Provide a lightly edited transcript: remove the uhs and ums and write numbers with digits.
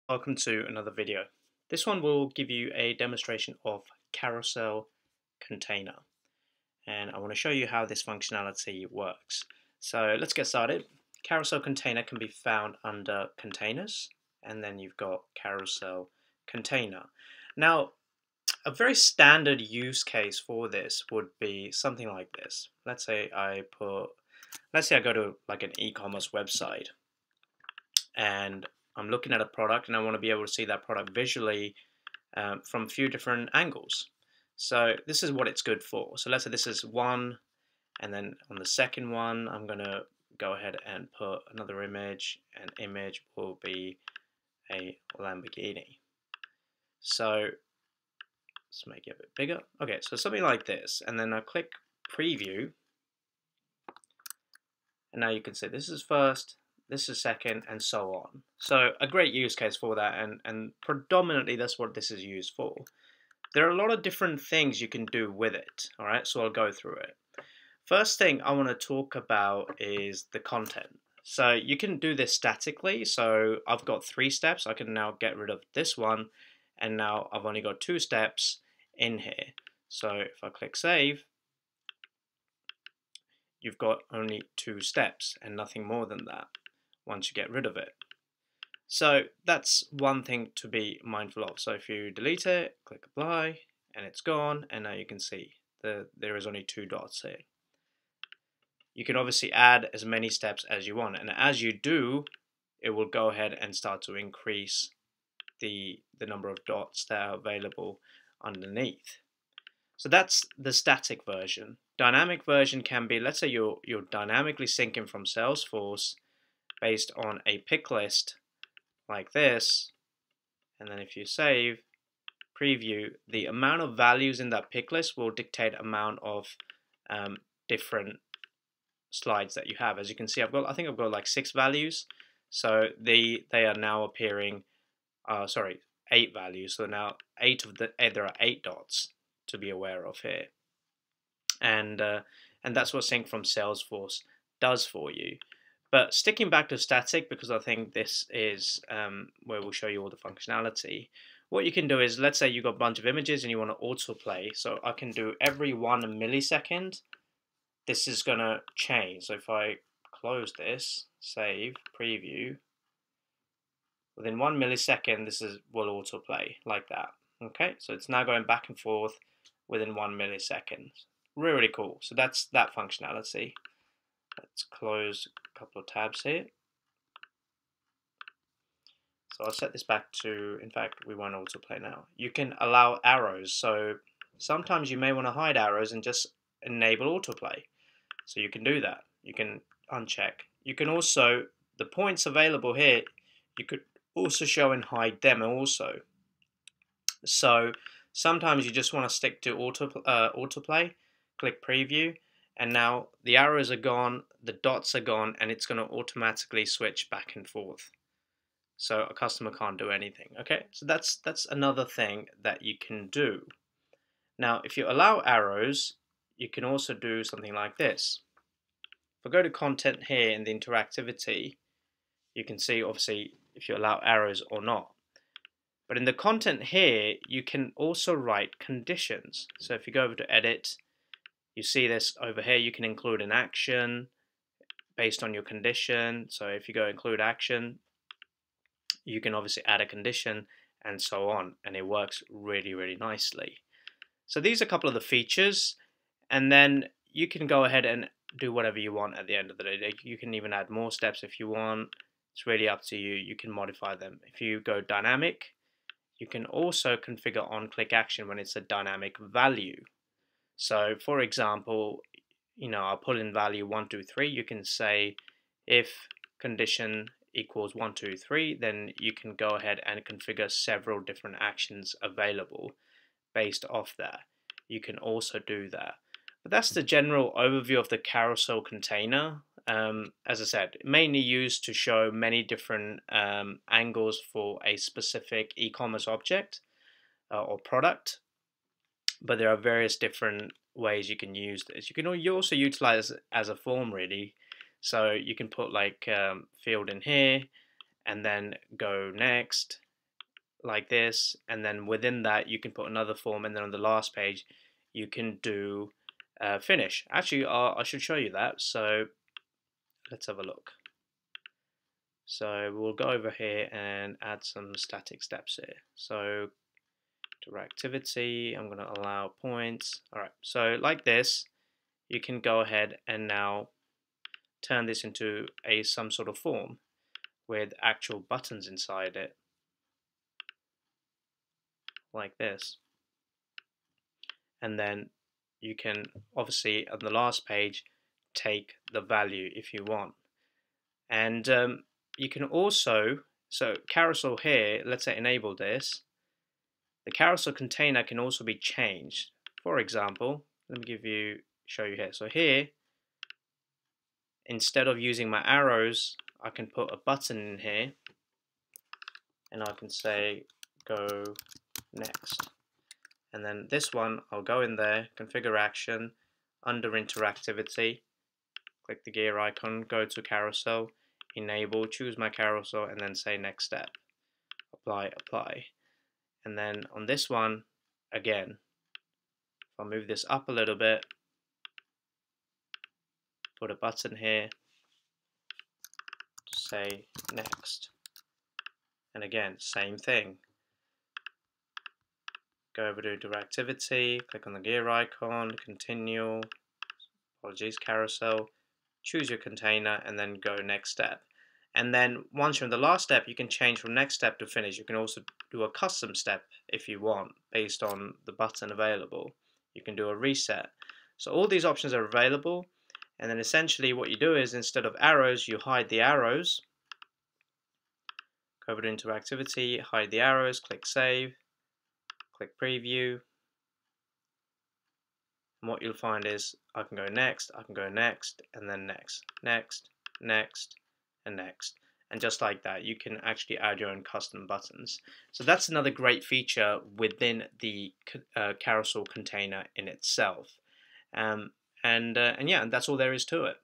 Welcome to another video. This one will give you a demonstration of Carousel container, and I want to show you how this functionality works. So let's get started. Carousel container can be found under containers, and then you've got Carousel container. Now, a very standard use case for this would be something like this. Let's say I go to like an e-commerce website, and I'm looking at a product and I want to be able to see that product visually from a few different angles. So this is what it's good for. So let's say this is one, and then on the second one I'm going to go ahead and put another image, and image will be a Lamborghini. So let's make it a bit bigger. Okay, so something like this, and then I click preview, and now you can see this is first, this is second, and so on. So a great use case for that, and predominantly that's what this is used for. There are a lot of different things you can do with it, all right? So I'll go through it. First thing I want to talk about is the content. So you can do this statically. So I've got 3 steps. I can now get rid of this one, and now I've only got 2 steps in here. So if I click save, you've got only 2 steps and nothing more than that once you get rid of it. So that's one thing to be mindful of. So if you delete it, click apply, and it's gone, and now you can see there is only 2 dots here. You can obviously add as many steps as you want, and as you do, it will go ahead and start to increase the number of dots that are available underneath. So that's the static version. Dynamic version can be, let's say you're dynamically syncing from Salesforce based on a pick list like this, and then if you save, preview, the amount of values in that pick list will dictate amount of different slides that you have. As you can see, I think I've got like 6 values, so they are now appearing 8 values. So now there are 8 dots to be aware of here, and that's what sync from Salesforce does for you. But sticking back to static, because I think this is where we'll show you all the functionality, what you can do is, let's say you've got a bunch of images and you want to autoplay. So I can do every 1 millisecond, this is going to change. So if I close this, save, preview, within 1 millisecond, will autoplay like that. Okay, so it's now going back and forth within 1 millisecond. Really, really cool. So that's that functionality. Let's close a couple of tabs here. So I'll set this back to, in fact, we won't autoplay now. You can allow arrows. So sometimes you may want to hide arrows and just enable autoplay. So you can do that. You can uncheck. You can also, the points available here, you could also show and hide them also. So sometimes you just want to stick to autoplay, click preview, and now the arrows are gone, the dots are gone, and it's going to automatically switch back and forth. So a customer can't do anything. Okay, so that's another thing that you can do. Now, if you allow arrows, you can also do something like this. If I go to content here in the interactivity, you can see obviously if you allow arrows or not. But in the content here, you can also write conditions. So if you go over to edit, you see this over here, you can include an action based on your condition. So if you go include action, you can obviously add a condition and so on, and it works really, really nicely. So these are a couple of the features, and then you can go ahead and do whatever you want at the end of the day. You can even add more steps if you want. It's really up to you. You can modify them. If you go dynamic, you can also configure on-click action when it's a dynamic value. So for example, I'll put in value 1, 2, 3. You can say if condition equals 1, 2, 3, then you can go ahead and configure several different actions available based off that. You can also do that. But that's the general overview of the Carousel container. As I said, mainly used to show many different angles for a specific e-commerce object or product. But there are various different ways you can use this. You also utilize it as a form, really. So you can put like field in here, and then go next, like this, and then within that you can put another form, and then on the last page you can do finish. Actually, I should show you that. So let's have a look. So we'll go over here and add some static steps here. So activity, I'm going to allow points. Alright, so like this, you can go ahead and now turn this into some sort of form with actual buttons inside it, like this. And then you can obviously on the last page take the value if you want. And you can also, so carousel here, let's say enable this. The carousel container can also be changed. For example, let me show you here. So here, instead of using my arrows, I can put a button in here, and I can say go next. And then this one, I'll go in there, configure action, under interactivity, click the gear icon, go to carousel, enable, choose my carousel, and then say next step. Apply, apply. And then on this one, again, if I move this up a little bit, put a button here to say next. And again, same thing. Go over to interactivity, click on the gear icon, continue, carousel, choose your container, and then go next step. And then once you're in the last step, you can change from next step to finish. You can also do a custom step if you want, based on the button available. You can do a reset. So all these options are available. And then essentially what you do is, instead of arrows, you hide the arrows. Go over to interactivity, hide the arrows, click save, click preview. And what you'll find is I can go next, and then next, next, and next. And just like that, you can actually add your own custom buttons. So that's another great feature within the carousel container in itself. And yeah, and that's all there is to it.